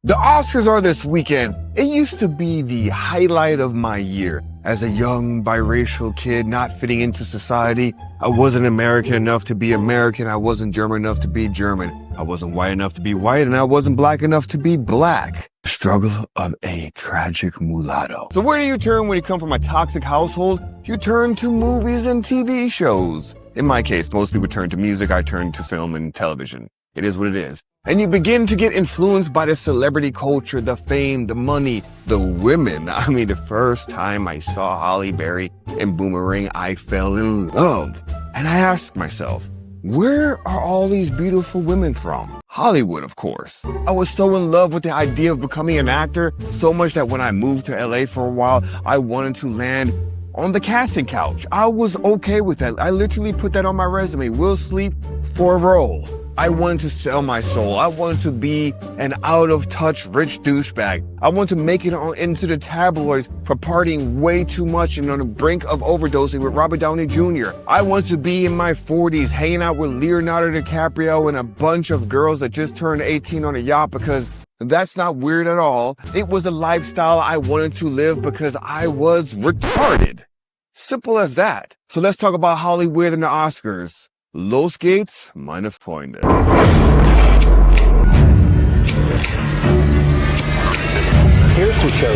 The Oscars are this weekend. It used to be the highlight of my year. As a young biracial kid not fitting into society, I wasn't American enough to be American. I wasn't German enough to be German. I wasn't white enough to be white, and I wasn't black enough to be black. The struggle of a tragic mulatto. So where do you turn when you come from a toxic household? You turn to movies and TV shows. In my case, most people turn to music. I turn to film and television. It is what it is. And you begin to get influenced by the celebrity culture, the fame, the money, the women. I mean, the first time I saw Halle Berry in Boomerang, I fell in love. And I asked myself, where are all these beautiful women from? Hollywood, of course. I was so in love with the idea of becoming an actor, so much that when I moved to LA for a while, I wanted to land on the casting couch. I was okay with that. I literally put that on my resume. Will sleep for a role. I wanted to sell my soul. I wanted to be an out-of-touch rich douchebag. I wanted to make it into the tabloids for partying way too much and on the brink of overdosing with Robert Downey Jr. I wanted to be in my 40s hanging out with Leonardo DiCaprio and a bunch of girls that just turned 18 on a yacht because that's not weird at all. It was a lifestyle I wanted to live because I was retarded. Simple as that. So let's talk about Hollywood and the Oscars. Los geht's, meine Freunde. Here's to show.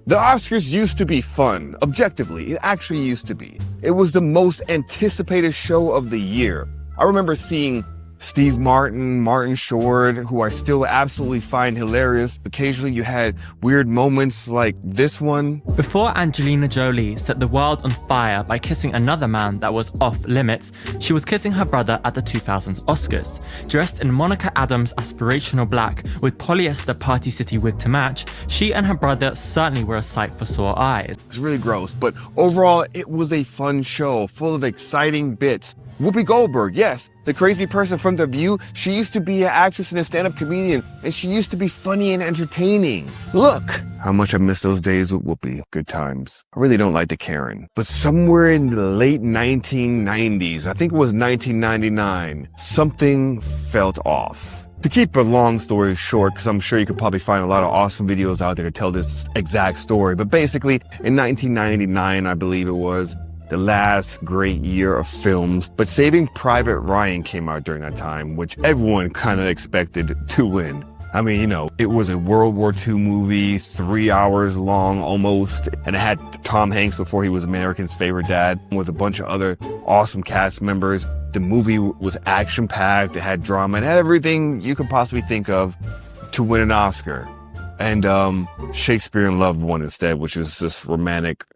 The Oscars used to be fun. Objectively, it actually used to be. It was the most anticipated show of the year. I remember seeing Steve Martin, Martin Short, who I still absolutely find hilarious. Occasionally you had weird moments like this one. Before Angelina Jolie set the world on fire by kissing another man that was off limits, she was kissing her brother at the 2000s Oscars. Dressed in Monica Adams' aspirational black with polyester Party City wig to match, she and her brother certainly were a sight for sore eyes. It's really gross, but overall it was a fun show full of exciting bits. Whoopi Goldberg, yes, the crazy person from The View, she used to be an actress and a stand-up comedian, and she used to be funny and entertaining. Look, how much I miss those days with Whoopi. Good times. I really don't like the Karen. But somewhere in the late 1990s, I think it was 1999, something felt off. To keep a long story short, because I'm sure you could probably find a lot of awesome videos out there to tell this exact story, but basically, in 1999, I believe it was, the last great year of films, but Saving Private Ryan came out during that time, which everyone kind of expected to win. I mean, you know, it was a World War II movie, 3 hours long almost, and it had Tom Hanks before he was America's favorite dad, with a bunch of other awesome cast members. The movie was action-packed, it had drama, it had everything you could possibly think of to win an Oscar. And Shakespeare in Love won instead, which is this romantic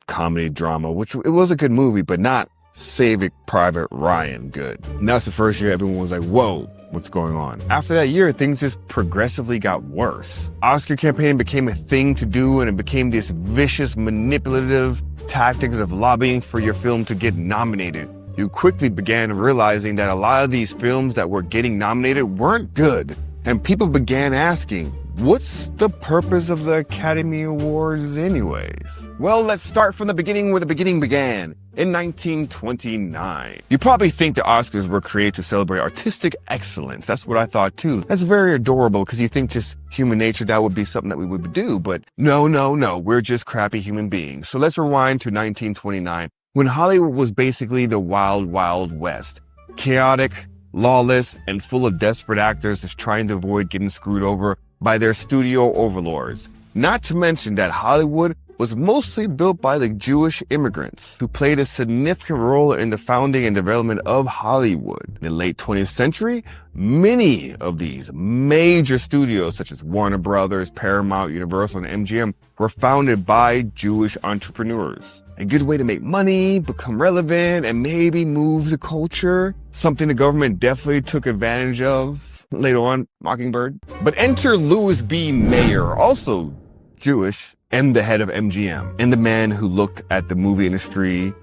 comedy drama, which it was a good movie, but not Saving Private Ryan good. And that's the first year everyone was like, whoa, what's going on? After that year, things just progressively got worse. Oscar campaigning became a thing to do, and it became this vicious, manipulative tactics of lobbying for your film to get nominated. You quickly began realizing that a lot of these films that were getting nominated weren't good. And people began asking, what's the purpose of the Academy Awards anyways? Well, let's start from the beginning where the beginning began, in 1929. You probably think the Oscars were created to celebrate artistic excellence. That's what I thought too. That's very adorable because you think just human nature, that would be something that we would do. But no, we're just crappy human beings. So let's rewind to 1929, when Hollywood was basically the wild, wild west. Chaotic, lawless, and full of desperate actors just trying to avoid getting screwed over by their studio overlords. Not to mention that Hollywood was mostly built by the Jewish immigrants who played a significant role in the founding and development of Hollywood. In the late 20th century, many of these major studios such as Warner Brothers, Paramount, Universal, and MGM were founded by Jewish entrepreneurs. A good way to make money, become relevant, and maybe move the culture. Something the government definitely took advantage of later on, Mockingbird. But enter Louis B. Mayer, also Jewish, and the head of MGM, and the man who looked at the movie industry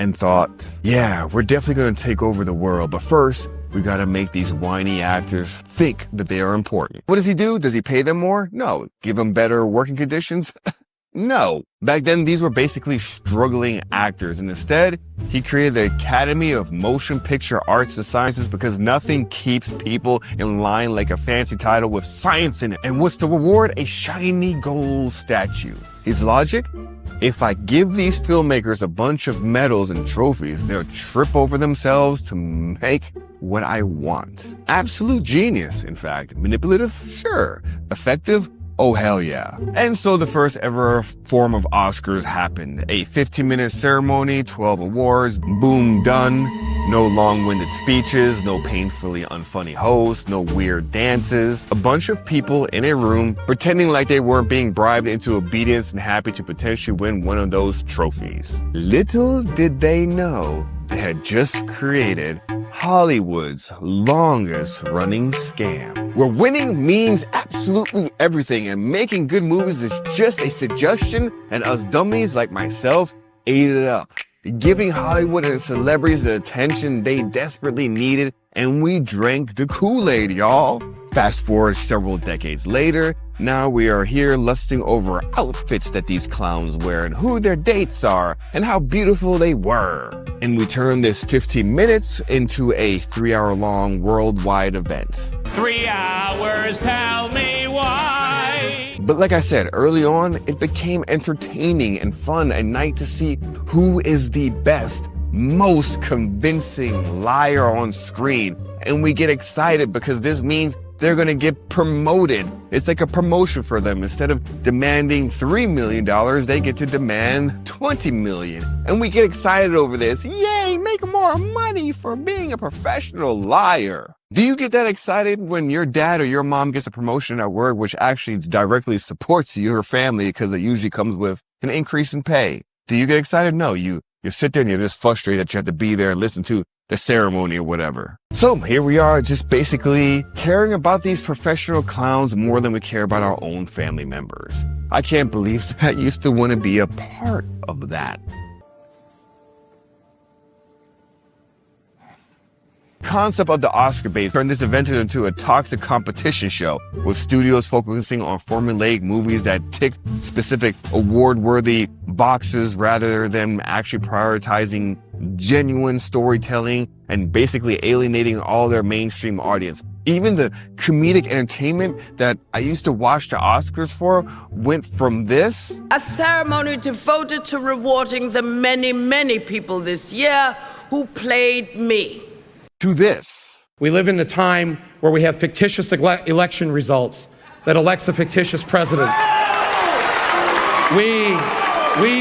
and thought, yeah, we're definitely going to take over the world, but first, we got to make these whiny actors think that they are important. What does he do? Does he pay them more? No. Give them better working conditions? No. Back then, these were basically struggling actors, and instead, he created the Academy of Motion Picture Arts and Sciences because nothing keeps people in line like a fancy title with science in it. And what's the reward? A shiny gold statue. His logic? If I give these filmmakers a bunch of medals and trophies, they'll trip over themselves to make what I want. Absolute genius, in fact. Manipulative? Sure. Effective? Oh, hell yeah. And so the first ever form of Oscars happened. A 15-minute ceremony, 12 awards, boom, done. No long-winded speeches, no painfully unfunny hosts, no weird dances. A bunch of people in a room pretending like they weren't being bribed into obedience and happy to potentially win one of those trophies. Little did they know they had just created Hollywood's longest running scam, where winning means absolutely everything and making good movies is just a suggestion, and us dummies like myself ate it up, giving Hollywood and celebrities the attention they desperately needed, and we drank the Kool-Aid, y'all. Fast forward several decades later, now we are here lusting over outfits that these clowns wear and who their dates are and how beautiful they were. And we turn this 15 minutes into a 3-hour-long worldwide event. 3 hours, tell me why. But like I said, early on, it became entertaining and fun, a night to see who is the best, most convincing liar on screen. And we get excited because this means they're gonna get promoted. It's like a promotion for them. Instead of demanding $3 million, they get to demand $20 million. And we get excited over this. Yay, make more money for being a professional liar. Do you get that excited when your dad or your mom gets a promotion at work, which actually directly supports your family because it usually comes with an increase in pay? Do you get excited? No, you sit there and you're just frustrated that you have to be there and listen to the ceremony or whatever. So here we are, just basically caring about these professional clowns more than we care about our own family members. I can't believe that I used to want to be a part of that. Concept of the Oscar bait turned this event into a toxic competition show, with studios focusing on formulaic movies that ticked specific award-worthy boxes rather than actually prioritizing genuine storytelling and basically alienating all their mainstream audience. Even the comedic entertainment that I used to watch the Oscars for went from this, a ceremony devoted to rewarding the many, many people this year who played me, to this. We live in a time where we have fictitious election results that elects a fictitious president. We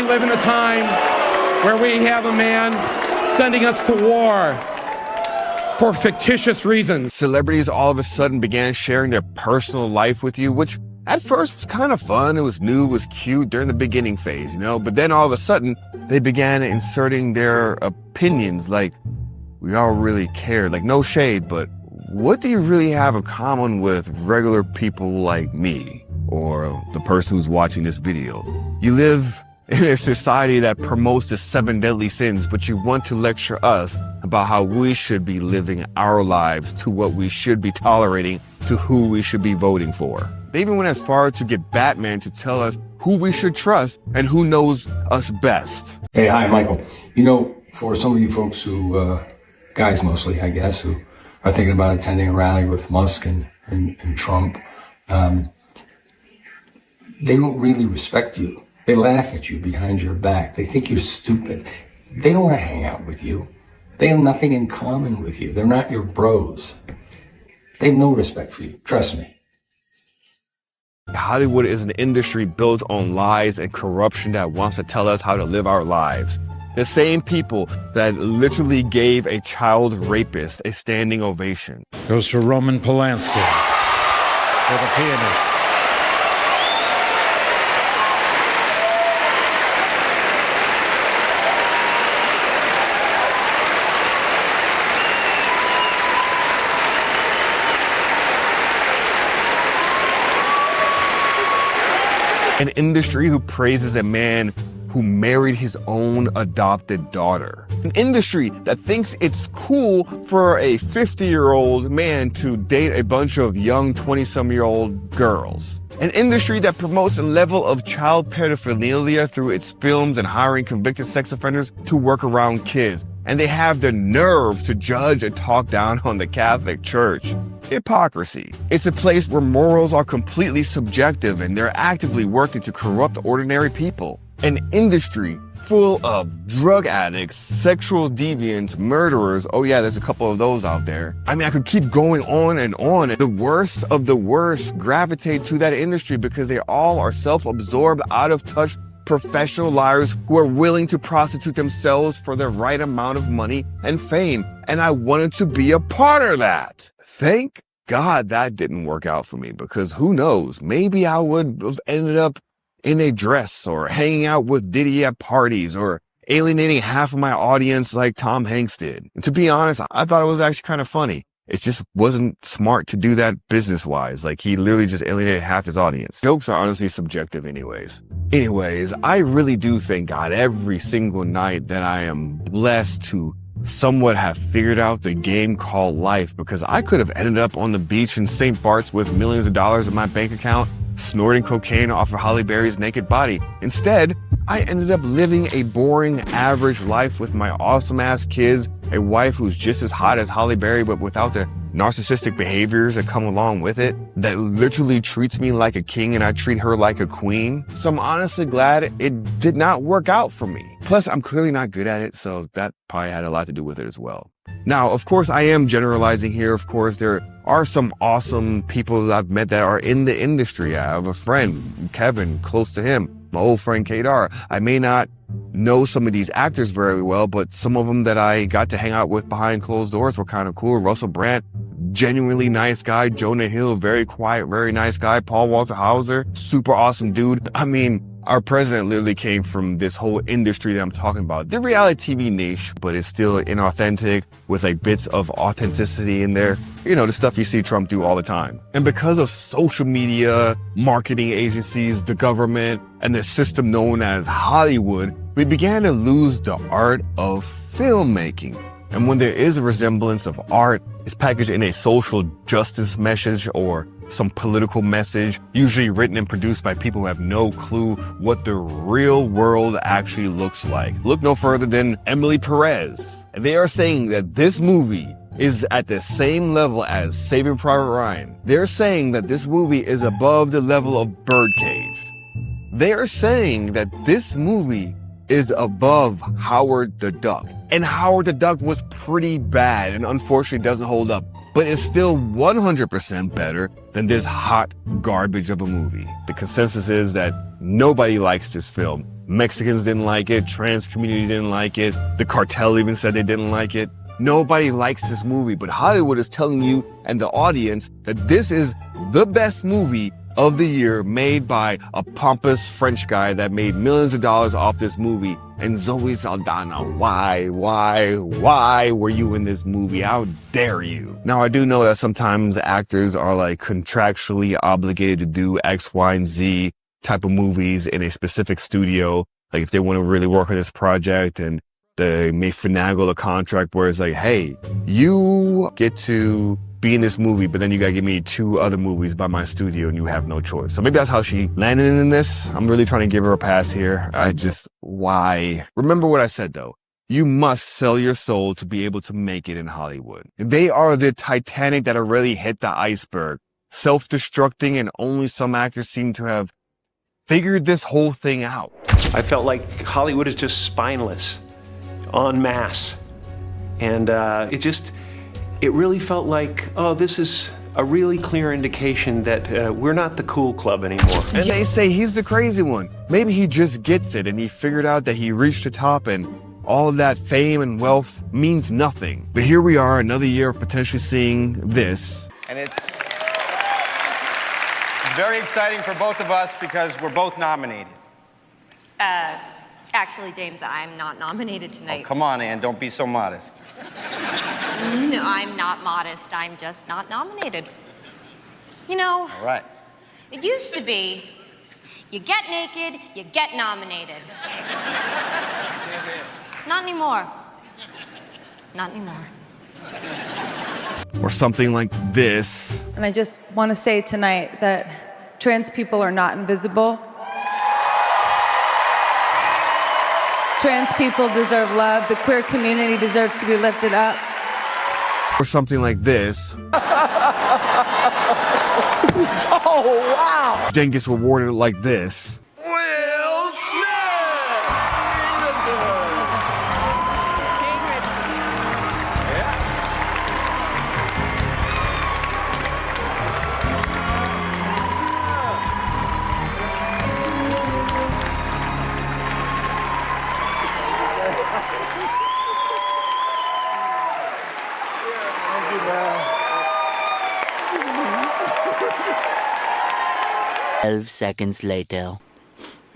live in a time where we have a man sending us to war for fictitious reasons. Celebrities all of a sudden began sharing their personal life with you, which at first was kind of fun. It was new, it was cute during the beginning phase, but then all of a sudden they began inserting their opinions like, we all really cared, like no shade, but what do you really have in common with regular people like me or the person who's watching this video? You live in a society that promotes the 7 deadly sins, but you want to lecture us about how we should be living our lives, to what we should be tolerating, to who we should be voting for. They even went as far to get Batman to tell us who we should trust and who knows us best. Hey, hi, Michael. For some of you folks who, guys mostly, I guess, who are thinking about attending a rally with Musk and Trump, they don't really respect you. They laugh at you behind your back. They think you're stupid. They don't want to hang out with you. They have nothing in common with you. They're not your bros. They have no respect for you. Trust me. Hollywood is an industry built on lies and corruption that wants to tell us how to live our lives. The same people that literally gave a child rapist a standing ovation. Goes for Roman Polanski, for the pianist. An industry who praises a man who married his own adopted daughter. An industry that thinks it's cool for a 50-year-old man to date a bunch of young 20-some-year-old girls. An industry that promotes a level of child pedophilia through its films and hiring convicted sex offenders to work around kids. And they have the nerve to judge and talk down on the Catholic Church. Hypocrisy. It's a place where morals are completely subjective and they're actively working to corrupt ordinary people. An industry full of drug addicts, sexual deviants, murderers. Oh yeah, there's a couple of those out there. I mean, I could keep going on and on. The worst of the worst gravitate to that industry because they all are self-absorbed, out of touch professional liars who are willing to prostitute themselves for the right amount of money and fame. And I wanted to be a part of that. Thank God that didn't work out for me, because who knows, maybe I would have ended up in a dress or hanging out with Diddy at parties or alienating half of my audience like Tom Hanks did. And to be honest, I thought it was actually kind of funny. It just wasn't smart to do that business-wise. Like, he literally just alienated half his audience. Jokes are honestly subjective anyways. I really do thank God every single night that I am blessed to somewhat have figured out the game called life, because I could have ended up on the beach in St. Bart's with millions of dollars in my bank account, snorting cocaine off of Halle Berry's naked body. Instead, I ended up living a boring, average life with my awesome-ass kids, a wife who's just as hot as Halle Berry, but without the narcissistic behaviors that come along with it, that literally treats me like a king and I treat her like a queen. So I'm honestly glad it did not work out for me. Plus, I'm clearly not good at it, so that probably had a lot to do with it as well. Now, of course, I am generalizing here. Of course, there are some awesome people that I've met that are in the industry. I have a friend, Kevin, close to him, my old friend Kadar. I may not know some of these actors very well, but some of them that I got to hang out with behind closed doors were kind of cool. Russell Brand, genuinely nice guy. Jonah Hill, very quiet, very nice guy. Paul Walter Hauser, super awesome dude. I mean, our president literally came from this whole industry that I'm talking about. The reality TV niche, but it's still inauthentic with like bits of authenticity in there. You know, the stuff you see Trump do all the time. And because of social media, marketing agencies, the government, and the system known as Hollywood, we began to lose the art of filmmaking. And when there is a resemblance of art, it's packaged in a social justice message or some political message, usually written and produced by people who have no clue what the real world actually looks like. Look no further than Emily Perez. They are saying that this movie is at the same level as Saving Private Ryan. They're saying that this movie is above the level of Birdcage. They are saying that this movie is above Howard the Duck. And Howard the Duck was pretty bad and unfortunately doesn't hold up, but it's still 100% better than this hot garbage of a movie. The consensus is that nobody likes this film. Mexicans didn't like it, trans community didn't like it, the cartel even said they didn't like it. Nobody likes this movie, but Hollywood is telling you and the audience that this is the best movie of the year made by a pompous French guy that made millions of dollars off this movie. And Zoe Saldana, why were you in this movie? How dare you? Now, I do know that sometimes actors are like contractually obligated to do X, Y, and Z type of movies in a specific studio. Like if they want to really work on this project and they may finagle a contract where it's like, hey, you get to be in this movie, but then you gotta give me 2 other movies by my studio and you have no choice. So maybe that's how she landed in this. I'm really trying to give her a pass here. Why? Remember what I said though. You must sell your soul to be able to make it in Hollywood. They are the Titanic that already hit the iceberg, self-destructing, and only some actors seem to have figured this whole thing out. I felt like Hollywood is just spineless, en masse. And it really felt like, oh, this is a really clear indication that we're not the cool club anymore. And they say he's the crazy one. Maybe he just gets it and he figured out that he reached the top and all of that fame and wealth means nothing. But here we are, another year of potentially seeing this. And it's very exciting for both of us because we're both nominated. Actually, James, I'm not nominated tonight. Oh, come on, Ann, don't be so modest. No, I'm not modest. I'm just not nominated. You know, all right. It used to be You get naked, you get nominated. Not anymore. Not anymore. Or something like this. And I just want to say tonight that trans people are not invisible. Trans people deserve love. The queer community deserves to be lifted up. Or something like this. Oh, wow! Then gets rewarded like this. Will Smith! Seconds later.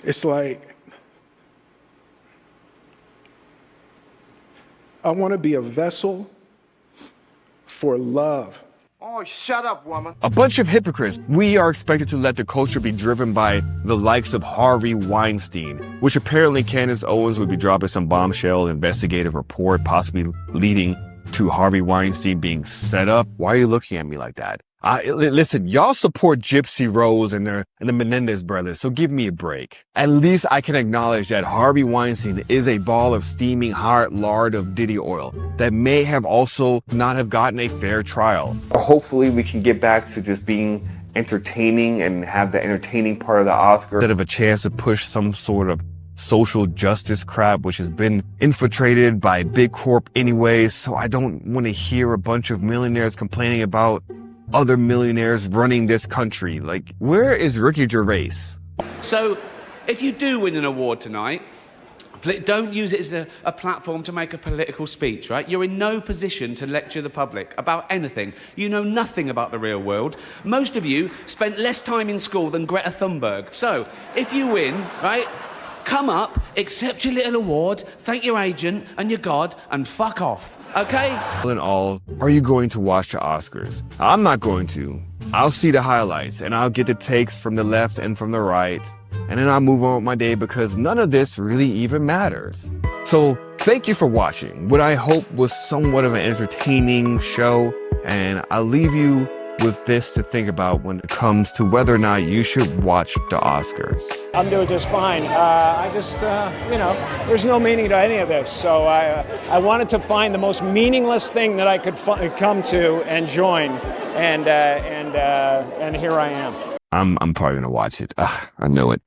It's like, I want to be a vessel for love. Oh, shut up, woman. A bunch of hypocrites. We are expected to let the culture be driven by the likes of Harvey Weinstein, which apparently Candace Owens would be dropping some bombshell investigative report, possibly leading to Harvey Weinstein being set up. Why are you looking at me like that? Listen, y'all support Gypsy Rose and the Menendez brothers, so give me a break. At least I can acknowledge that Harvey Weinstein is a ball of steaming hot lard of Diddy oil that may have also not have gotten a fair trial. Hopefully we can get back to just being entertaining and have the entertaining part of the Oscar instead of a chance to push some sort of social justice crap, which has been infiltrated by Big Corp anyways. So I don't want to hear a bunch of millionaires complaining about other millionaires running this country. Like, where is Ricky Gervais? So, if you do win an award tonight, don't use it as a platform to make a political speech, right? You're in no position to lecture the public about anything. You know nothing about the real world. Most of you spent less time in school than Greta Thunberg. So, if you win, right, come up, accept your little award, thank your agent and your God, and fuck off. Okay? All in all, are you going to watch the Oscars? I'm not going to. I'll see the highlights and I'll get the takes from the left and from the right. And then I'll move on with my day because none of this really even matters. So thank you for watching what I hope was somewhat of an entertaining show. And I'll leave you with this to think about when it comes to whether or not you should watch the Oscars. I'm doing just fine. I just, there's no meaning to any of this. So I wanted to find the most meaningless thing that I could come to and join. And here I am. I'm probably gonna watch it. I know it.